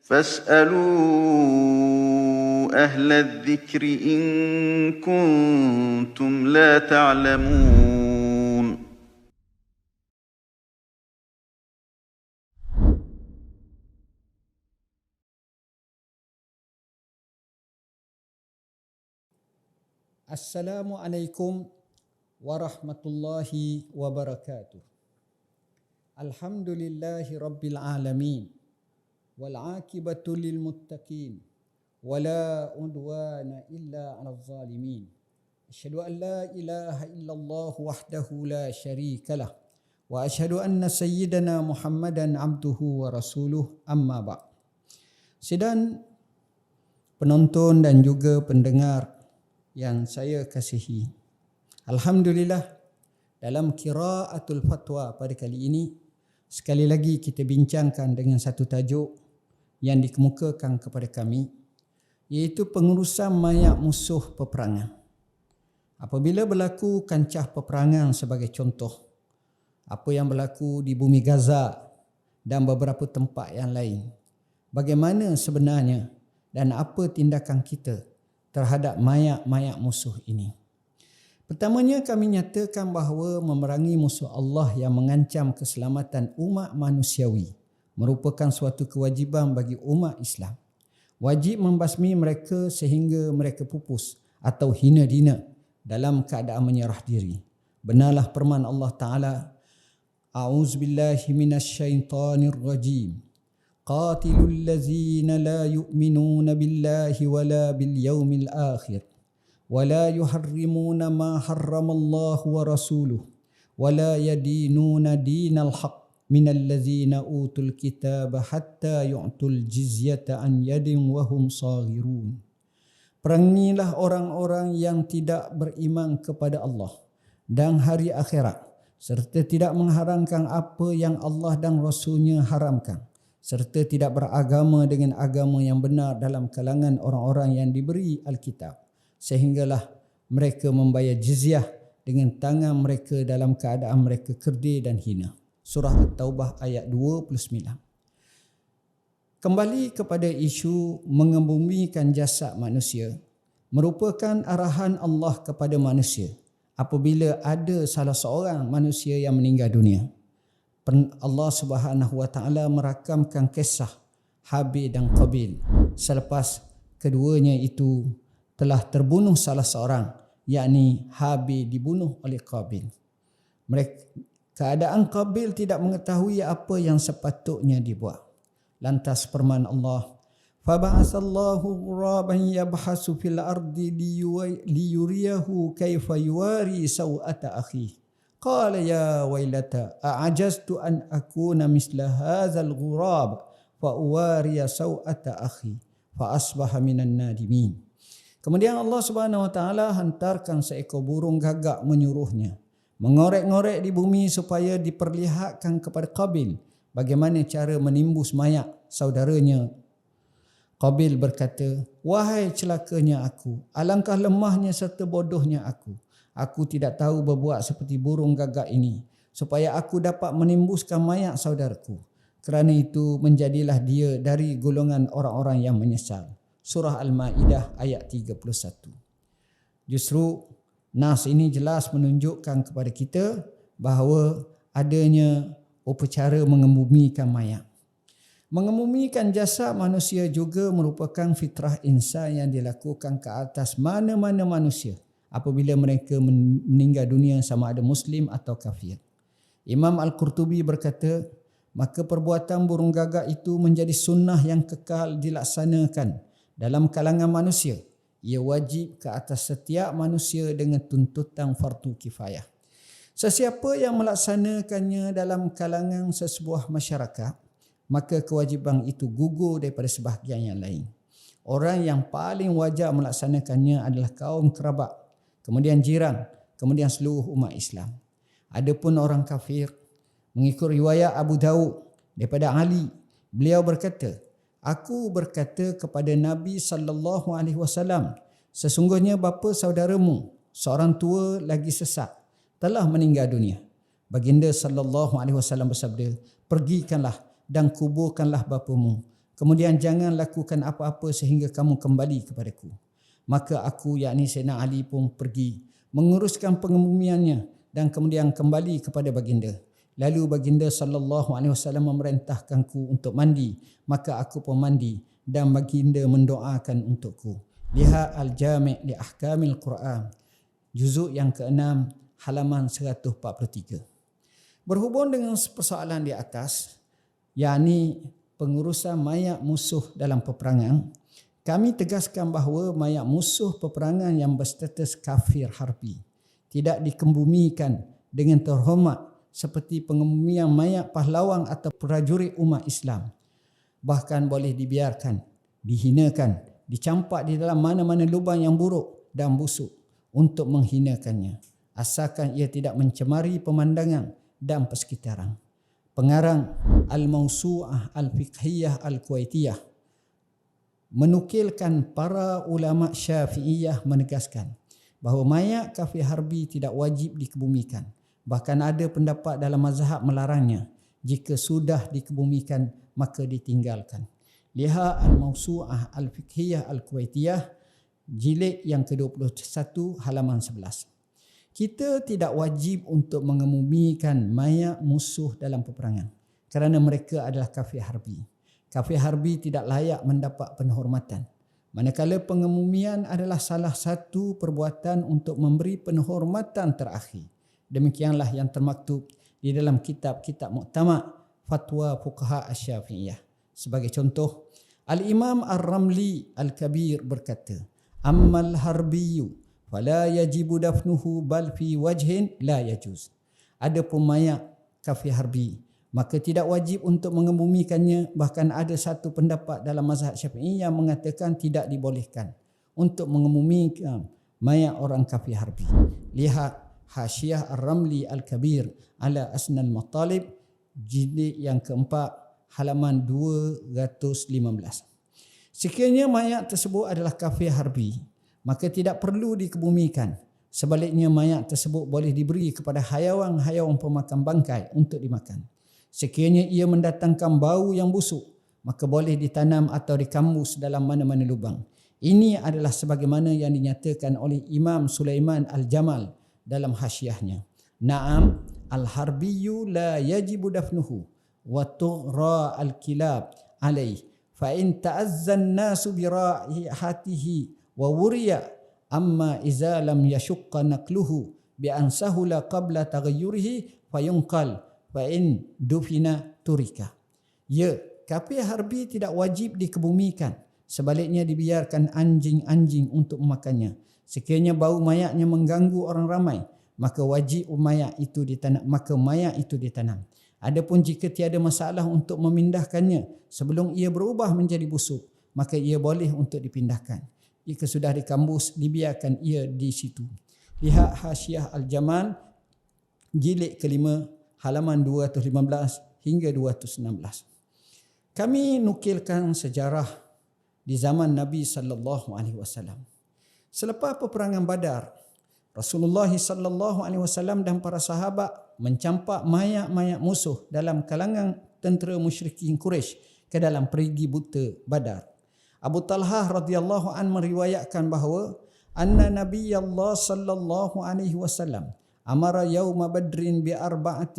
فاسألوا أهل الذكر إن كنتم لا تعلمون Assalamualaikum warahmatullahi wabarakatuh. Alhamdulillahi rabbil alamin. Wal aqibatu lil muttaqin. Wala udwana illa 'alal zalimin. Asyhadu an la ilaha illallah wahdahu la syarikalah. Wa asyhadu anna sayyidana Muhammadan abduhu wa rasuluh, amma ba'd. Sidang penonton dan juga pendengar yang saya kasihi, alhamdulillah, dalam qiraatul fatwa pada kali ini sekali lagi kita bincangkan dengan satu tajuk yang dikemukakan kepada kami, iaitu pengurusan mayat musuh peperangan. Apabila berlaku kancah peperangan sebagai contoh, apa yang berlaku di bumi Gaza dan beberapa tempat yang lain, bagaimana sebenarnya dan apa tindakan kita terhadap mayat-mayat musuh ini. Pertamanya, kami nyatakan bahawa memerangi musuh Allah yang mengancam keselamatan umat manusiawi merupakan suatu kewajiban bagi umat Islam. Wajib membasmi mereka sehingga mereka pupus atau hina dina dalam keadaan menyerah diri. Benarlah firman Allah Ta'ala, A'udzubillahi minasyaitanirrajim. قاتلوا الذين لا يؤمنون بالله ولا باليوم الآخر ولا يحرمون ما حرم الله ورسوله ولا يدينون دين الحق من الذين أوتوا الكتاب حتى يعطوا الجزية عن يد وهم صاغرون. Perangilah orang-orang yang tidak beriman kepada Allah dan hari akhirat, serta tidak mengharamkan apa yang Allah dan Rasulnya haramkan, serta tidak beragama dengan agama yang benar dalam kalangan orang-orang yang diberi Alkitab, sehinggalah mereka membayar jizyah dengan tangan mereka dalam keadaan mereka kerdil dan hina. Surah At-Taubah ayat 29. Kembali kepada isu mengebumikan jasad manusia, merupakan arahan Allah kepada manusia apabila ada salah seorang manusia yang meninggal dunia. Allah Subhanahu wa Ta'ala merakamkan kisah Habil dan Qabil selepas keduanya itu telah terbunuh salah seorang, yakni Habil dibunuh oleh Qabil. Keadaan Qabil tidak mengetahui apa yang sepatutnya dibuat. Lantas firman Allah, faba'atsallahu ghuraban yabhasu fil ardi liyuriyahu kaifa yuwari sawata akhihi. Qala ya wailata a'ajaztu an akuna misla hadzal ghurab fa uwariya sawata akhi fa asbaha minan nadimin. Kemudian Allah Subhanahu wa taala hantarkan seekor burung gagak menyuruhnya mengorek-ngorek di bumi supaya diperlihatkan kepada Qabil bagaimana cara menimbus mayat saudaranya. Qabil berkata, wahai celakanya aku, alangkah lemahnya serta bodohnya aku. Aku tidak tahu berbuat seperti burung gagak ini supaya aku dapat menimbuskan mayat saudaraku. Kerana itu menjadilah dia dari golongan orang-orang yang menyesal. Surah Al-Ma'idah ayat 31. Justru nas ini jelas menunjukkan kepada kita bahawa adanya upacara mengebumikan mayat. Mengebumikan jasad manusia juga merupakan fitrah insan yang dilakukan ke atas mana-mana manusia apabila mereka meninggal dunia, sama ada Muslim atau kafir. Imam Al-Qurtubi berkata, maka perbuatan burung gagak itu menjadi sunnah yang kekal dilaksanakan dalam kalangan manusia. Ia wajib ke atas setiap manusia dengan tuntutan fardu kifayah. Sesiapa yang melaksanakannya dalam kalangan sesebuah masyarakat, maka kewajipan itu gugur daripada sebahagian yang lain. Orang yang paling wajar melaksanakannya adalah kaum kerabat, kemudian jiran, kemudian seluruh umat Islam. Adapun orang kafir, mengikut riwayat Abu Daud daripada Ali, beliau berkata, aku berkata kepada Nabi SAW, sesungguhnya bapa saudaramu, seorang tua lagi sesat, telah meninggal dunia. Baginda SAW bersabda, pergikanlah dan kuburkanlah bapamu, Kemudian jangan lakukan apa-apa sehingga kamu kembali kepadaku. Maka aku, yakni Sayyidina Ali pun pergi menguruskan pengebumiannya dan kemudian kembali kepada baginda. Lalu baginda sallallahu alaihi wasallam memerintahkanku untuk mandi, maka aku pun mandi dan baginda mendoakan untukku. Lihat Al-Jami' li Ahkamil Quran, juzuk yang ke-6, halaman 143. Berhubung dengan persoalan di atas, yakni pengurusan mayat musuh dalam peperangan, kami tegaskan bahawa mayat musuh peperangan yang berstatus kafir harbi tidak dikebumikan dengan terhormat seperti pengebumian mayat pahlawan atau prajurit umat Islam. Bahkan boleh dibiarkan, dihinakan, dicampak di dalam mana-mana lubang yang buruk dan busuk untuk menghinakannya, asalkan ia tidak mencemari pemandangan dan persekitaran. Pengarang Al-Mawsu'ah Al-Fiqhiyah Al-Kuwaitiyah menukilkan para ulama Syafi'iyah menegaskan bahawa mayat kafir harbi tidak wajib dikebumikan. Bahkan ada pendapat dalam mazhab melarangnya. Jika sudah dikebumikan, maka ditinggalkan. Lihat Al-Mawsu'ah Al-Fiqhiyah Al-Kuwaitiyah, jilid yang ke-21, halaman 11. Kita tidak wajib untuk mengebumikan mayat musuh dalam peperangan kerana mereka adalah kafir harbi. Kafir harbi tidak layak mendapat penghormatan. Manakala pengebumian adalah salah satu perbuatan untuk memberi penghormatan terakhir. Demikianlah yang termaktub di dalam kitab-kitab muktamad fatwa fuqaha asy-Syafi'iyah. Sebagai contoh, Al-Imam Ar-Ramli Al-Kabir berkata, "Ammal harbiyyu fala yajibu dafnuhu bal fi wajhin la yajuz." Adapun mayat kafir harbi, maka tidak wajib untuk mengebumikannya. Bahkan ada satu pendapat dalam mazhab Syafi'i yang mengatakan tidak dibolehkan untuk mengebumikan mayat orang kafir harbi. Lihat Hasyiah Ar-Ramli Al-Kabir ala Asnal Matalib, jilid yang keempat, halaman 215. Sekiranya mayat tersebut adalah kafir harbi, maka tidak perlu dikebumikan. Sebaliknya, mayat tersebut boleh diberi kepada hayawan-hayawan pemakan bangkai untuk dimakan. Sekiranya ia mendatangkan bau yang busuk, maka boleh ditanam atau dikambus dalam mana-mana lubang. Ini adalah sebagaimana yang dinyatakan oleh Imam Sulaiman Al-Jamal dalam hasyiahnya. Naam, al-harbiyyu la yajibu dafnuhu wa tughra al-kilab alaih fa in ta'azza an-nasu bi raihatihi wa wuriya amma iza lam yashqa naqluhu bi an sahula qabla taghayyurihi fayunqal fa in dufina turika. Ya, kafir harbi tidak wajib dikebumikan. Sebaliknya dibiarkan anjing-anjing untuk memakannya. Sekiranya bau mayatnya mengganggu orang ramai, maka wajib mayat itu ditanam. Adapun jika tiada masalah untuk memindahkannya sebelum ia berubah menjadi busuk, maka ia boleh untuk dipindahkan. Jika sudah dikambus, dibiarkan ia di situ. Lihat Hasyiah Al-Jamal, jilid kelima, halaman 215 hingga 216. Kami nukilkan sejarah di zaman Nabi sallallahu alaihi wasallam. Selepas peperangan Badar, Rasulullah sallallahu alaihi wasallam dan para sahabat mencampak mayat-mayat musuh dalam kalangan tentera musyrikin Quraisy ke dalam perigi buta Badar. Abu Talhah radhiyallahu an meriwayatkan bahawa anna Nabiyullah sallallahu alaihi wasallam amara yauma badrin bi 24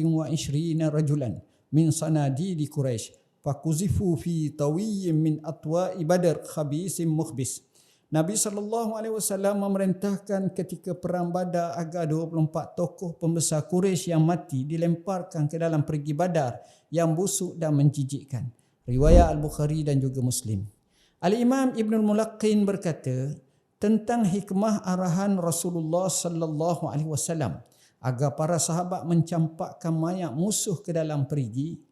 rajulan min sanadidi Quraisy fakuzifu fi tawiyyin min atwa'i badr khabisin mukhbis. Nabi SAW memerintahkan ketika perang Badar agar 24 tokoh pembesar Quraisy yang mati dilemparkan ke dalam perigi Badar yang busuk dan menjijikkan. Riwayat Al-Bukhari dan juga Muslim. Al-Imam Ibnul Mulaqqin berkata tentang hikmah arahan Rasulullah SAW agar para sahabat mencampakkan mayat musuh ke dalam perigi.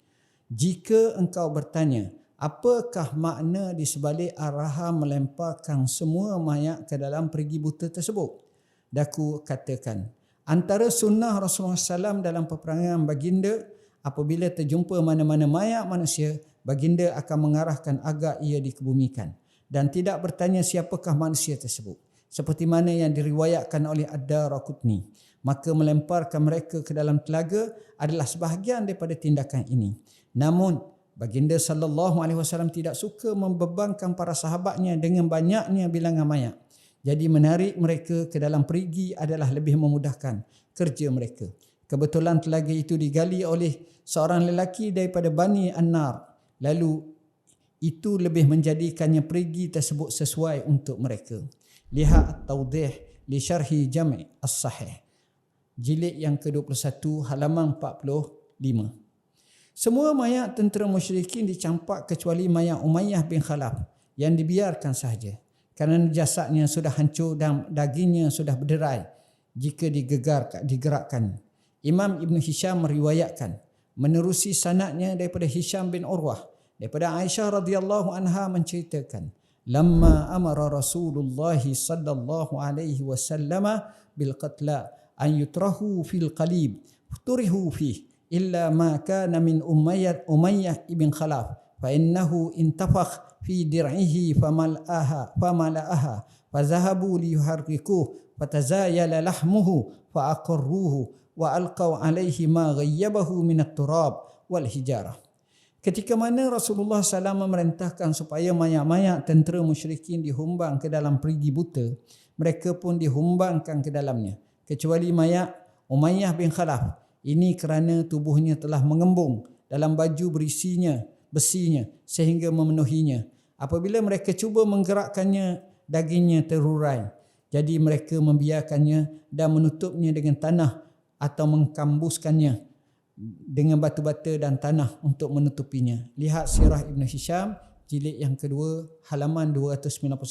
Jika engkau bertanya, apakah makna di sebalik arahan melemparkan semua mayat ke dalam perigi buta tersebut? Daku katakan, antara sunnah Rasulullah SAW dalam peperangan baginda, apabila terjumpa mana-mana mayat manusia, baginda akan mengarahkan agar ia dikebumikan dan tidak bertanya siapakah manusia tersebut. Seperti mana yang diriwayatkan oleh Ad-Daraqutni. Maka melemparkan mereka ke dalam telaga adalah sebahagian daripada tindakan ini. Namun Baginda sallallahu alaihi wasallam tidak suka membebankan para sahabatnya dengan banyaknya bilangan mayat. Jadi menarik mereka ke dalam perigi adalah lebih memudahkan kerja mereka. Kebetulan telaga itu digali oleh seorang lelaki daripada Bani An-Nar. Lalu itu lebih menjadikannya perigi tersebut sesuai untuk mereka. Lihat Tawdih li Syarhi Jami' As-Sahih, jilid yang ke-21 halaman 45. Semua mayat tentera musyrikin dicampak kecuali mayat Umayyah bin Khalaf yang dibiarkan sahaja kerana jasadnya sudah hancur dan dagingnya sudah berderai jika digerakkan. Imam Ibn Hisham meriwayatkan menerusi sanadnya daripada Hisham bin Urwah daripada Aisyah radhiyallahu anha menceritakan, lamma amara Rasulullah sallallahu alaihi wasallam bil qatla an yutrahu fil qalib turihu fihi illa ma kana min Umayyah ibn Khalaf fa innahu intafakh fi dir'ihi famala'aha fazahabu liyuharrikuhu fatazayala lahmuhu faaqarruhu wa alqaw alaihi ma ghayyabahu min at-turab wal hijarah. Ketika mana Rasulullah SAW memerintahkan supaya mayat-mayat tentera musyrikin dihumbang ke dalam perigi buta, mereka pun dihumbangkan ke dalamnya kecuali mayat Umayyah bin Khalaf. Ini kerana tubuhnya telah mengembung dalam baju berisinya besinya sehingga memenuhinya. Apabila mereka cuba menggerakkannya, dagingnya terurai. Jadi mereka membiarkannya dan menutupnya dengan tanah atau mengkambuskannya dengan batu-bata dan tanah untuk menutupinya. Lihat Sirah Ibn Hisham, jilid yang kedua, halaman 291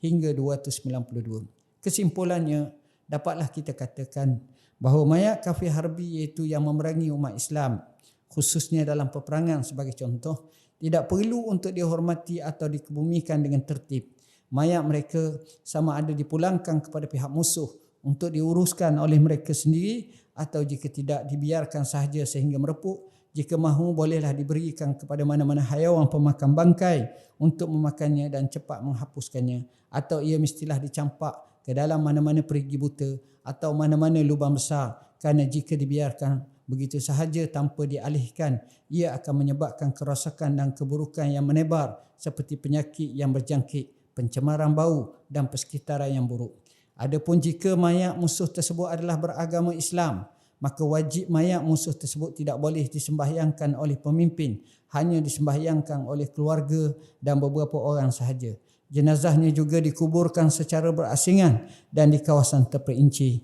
hingga 292. Kesimpulannya, dapatlah kita katakan bahawa mayat kafir harbi iaitu yang memerangi umat Islam, khususnya dalam peperangan sebagai contoh, tidak perlu untuk dihormati atau dikebumikan dengan tertib. Mayat mereka sama ada dipulangkan kepada pihak musuh untuk diuruskan oleh mereka sendiri atau jika tidak dibiarkan sahaja sehingga merepuk. Jika mahu bolehlah diberikan kepada mana-mana haiwan pemakan bangkai untuk memakannya dan cepat menghapuskannya, atau ia mestilah dicampak ke dalam mana-mana perigi buta atau mana-mana lubang besar, kerana jika dibiarkan begitu sahaja tanpa dialihkan, ia akan menyebabkan kerosakan dan keburukan yang menebar seperti penyakit yang berjangkit, pencemaran bau dan persekitaran yang buruk. Adapun jika mayat musuh tersebut adalah beragama Islam, maka wajib mayat musuh tersebut tidak boleh disembahyangkan oleh pemimpin, hanya disembahyangkan oleh keluarga dan beberapa orang sahaja. Jenazahnya juga dikuburkan secara berasingan dan di kawasan terpencil.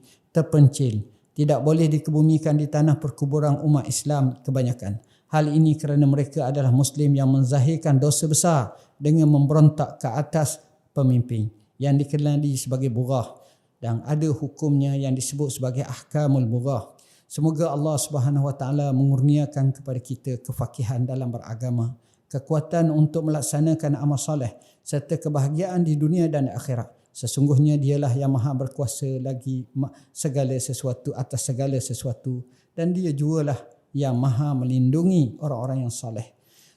Tidak boleh dikebumikan di tanah perkuburan umat Islam kebanyakan. Hal ini kerana mereka adalah Muslim yang menzahirkan dosa besar dengan memberontak ke atas pemimpin yang dikenali sebagai bughah, dan ada hukumnya yang disebut sebagai ahkamul bughah. Semoga Allah Subhanahu Wa Taala mengurniakan kepada kita kefakihan dalam beragama, kekuatan untuk melaksanakan amal soleh serta kebahagiaan di dunia dan akhirat. Sesungguhnya dialah yang maha berkuasa lagi segala sesuatu atas segala sesuatu, dan dia jugalah yang maha melindungi orang-orang yang soleh.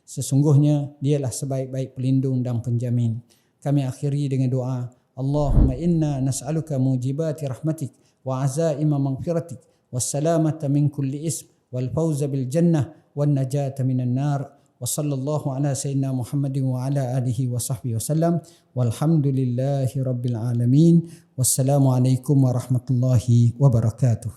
Sesungguhnya dialah sebaik-baik pelindung dan penjamin. Kami akhiri dengan doa, Allahumma inna nas'aluka mujibati rahmatik wa azaima maghfiratik wassalamata min kulli ism wal fawza bil jannah wan najata minan nar. وصلى الله على سيدنا محمد وعلى آله وصحبه وسلم والحمد لله رب العالمين والسلام عليكم ورحمة الله وبركاته.